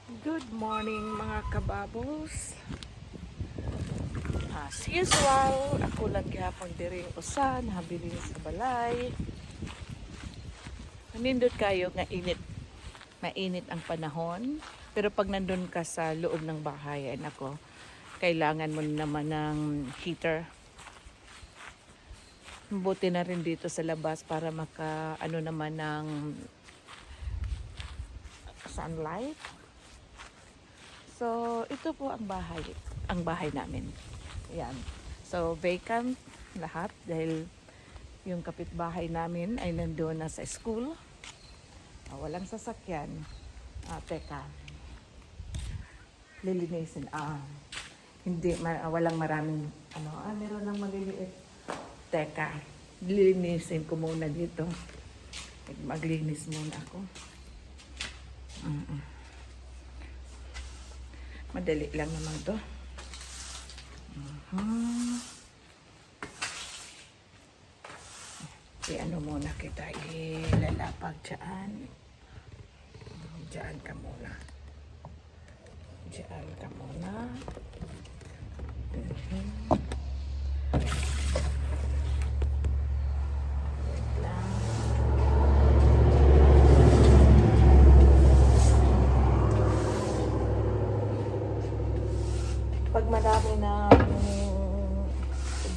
Good morning mga kababos. As usual, ako lang gihapon diri usan, habilin sa balay. Nindot kayo nga init. Mainit ang panahon. Pero pag nandun ka sa loob ng bahay, ay nako, kailangan mo naman ng heater. Buti na rin dito sa labas para maka ano naman ng sunlight. So, ito po ang bahay namin. Yan. So, vacant lahat dahil yung kapitbahay namin ay nandoon na sa school. Walang sasakyan. Teka. Lilinisin. Hindi, walang maraming, meron lang maliliit. Teka, lilinisin ko muna dito. Maglinis muna ako. Madali lang naman to. Ano muna kita, ilalapag dyan. Dyan ka muna. Dyan ka muna. Wait lang. Pag marami na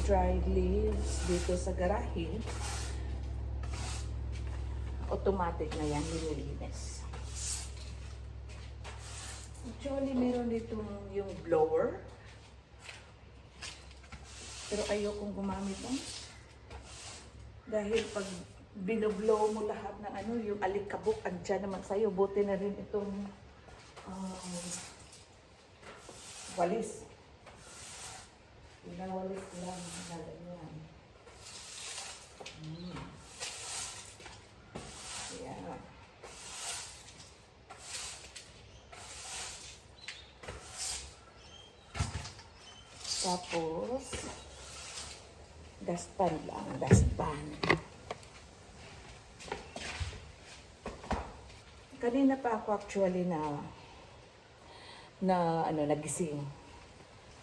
dried leaves dito sa garahe, automatic na yan, nililinis. Actually, meron dito yung blower. Pero ayokong gumamit nun. Dahil pag binoblow mo lahat ng yung alikabok, andyan naman sa'yo. Buti na rin itong walis. Pinawalis lang. Ganyan. Yeah. Tapos, dustpan lang. Dustpan. Kanina pa ako actually nagising.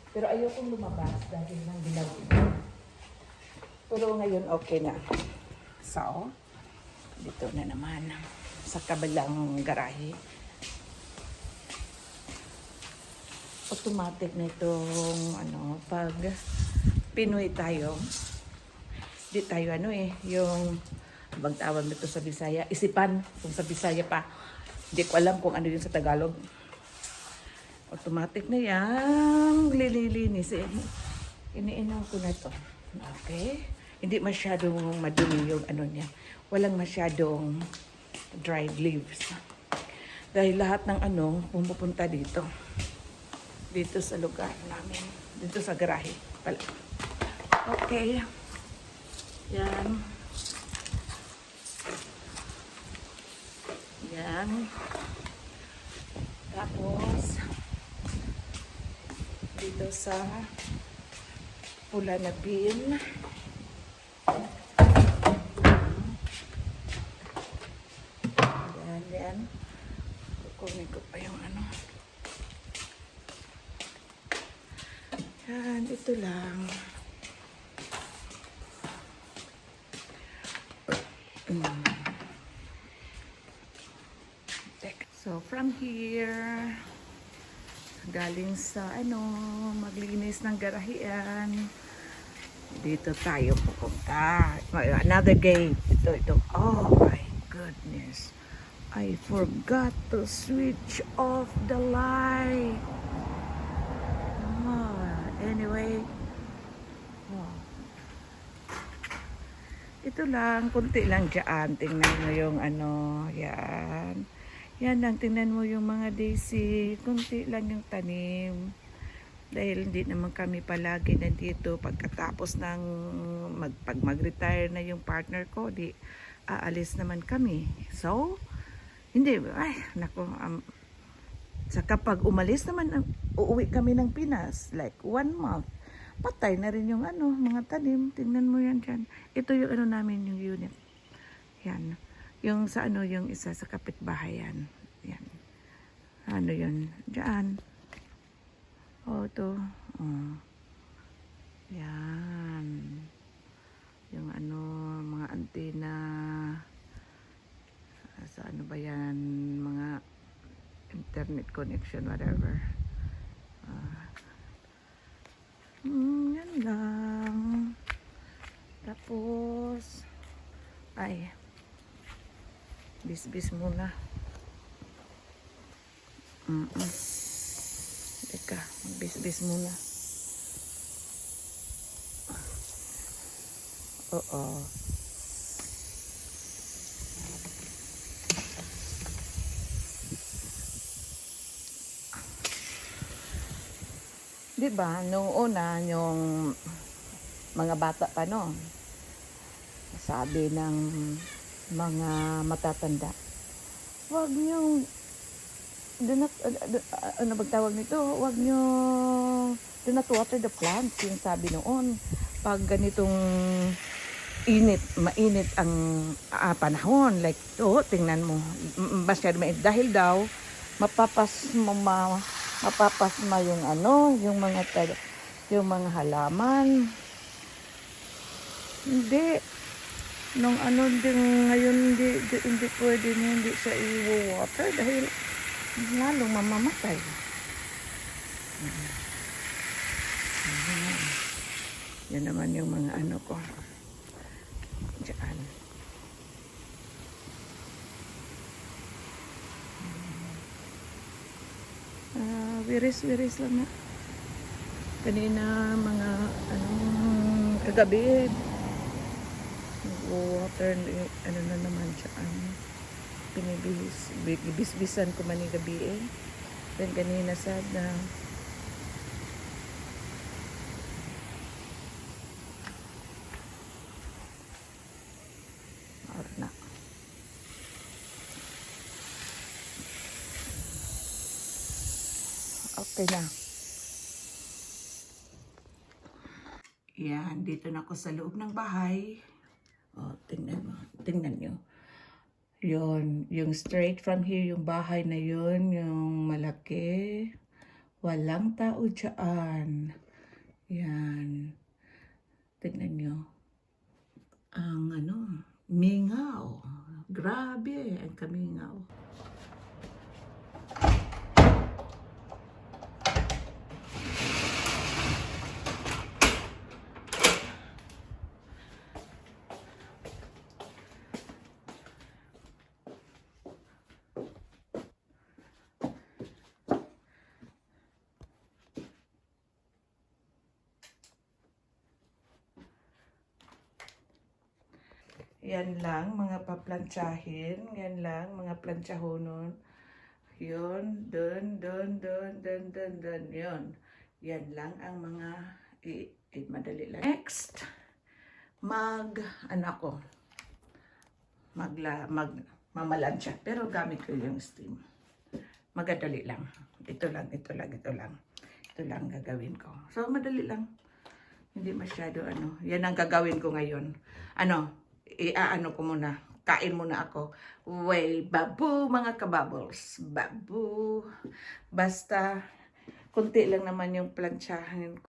Pero ayokong lumabas dahil nang ginawin. Pero ngayon okay na. So, dito na naman sa kabilang garahe. Automatic na itong pag Pinoy tayo. Di tayo yung bang tawag nito sa Bisaya, isipan kung sa Bisaya pa. Hindi ko alam kung ano yun sa Tagalog. Automatic na yan. Lililinis. Iniinom ko na to. Okay? Hindi masyadong madumi yung niya. Walang masyadong dried leaves. Dahil lahat ng pumupunta dito. Dito sa lugar namin. Dito sa garahe pala. Okay. Yan. Yan. Tapos, dito sa pula na bin. Yan. Kukunin ko pa yung Yan, ito lang. So, from here, galing sa maglinis ng garahian. Dito tayo pupunta. Another gate. Ito. Oh my goodness. I forgot to switch off the light. Anyway. Ito lang, kunti lang dyan. Tingnan mo yung yan. Yan lang, tingnan mo yung mga daisy. Kunti lang yung tanim. Dahil hindi naman kami palagi nandito. Pagkatapos ng pag mag-retire na yung partner ko, aalis naman kami. So, hindi, sa kapag umalis naman, uuwi kami ng Pinas, like 1 month. Patay na rin yung mga tanim. Tingnan mo yan dyan. Ito yung namin, yung unit. Yan. Yung sa yung isa sa kapitbahay yan. Yan. Ano yun? Diyan. Oh, ito. Oh. Yan. Yung ano, mga antena. Sa ano ba yan? Mga internet connection, whatever. Yan lang. Tapos, ay, bis-bis muna. Teka, bis-bis muna. Oo. Diba, nung una, yung mga bata pa no, sabi ng mga matatanda, wag niyong, ano bang tawag nito, wag niyo, do not water the plants, yung sabi noon. Pag ganitong mainit ang panahon, like to, tingnan mo, masyado mainit, dahil daw, mapapasma yung ano, yung mga halaman. Hindi. Nung ano din ngayon, hindi pwede na hindi siya i-water dahil lalong mamamatay. Yan naman yung mga ano ko. Diyan. Wiris lang na. Kanina mga kagabi water ano na naman siya binibis-bisan ko man ni gabi then kanina sad na or na okay na. Yan, dito na ako sa loob ng bahay. Oh, tingnan nyo. Yun, yung straight from here, yung bahay na yun, yung malaki. Walang tao dyan. Yan. Tingnan nyo. Ang mingaw. Grabe, ang kamingaw. Yan lang, mga paplantsahin. Yan lang, mga plantsahonon. Yun, dun. Yun. Yan lang ang mga, madali lang. Next, mamalansya. Pero gamit ko yung steam. Magadali lang. Ito lang. Ito lang gagawin ko. So, madali lang. Hindi masyado Yan ang gagawin ko ngayon. Ko muna. Kain muna ako. Babu mga kabubbles. Babu. Basta, kunti lang naman yung plantsahan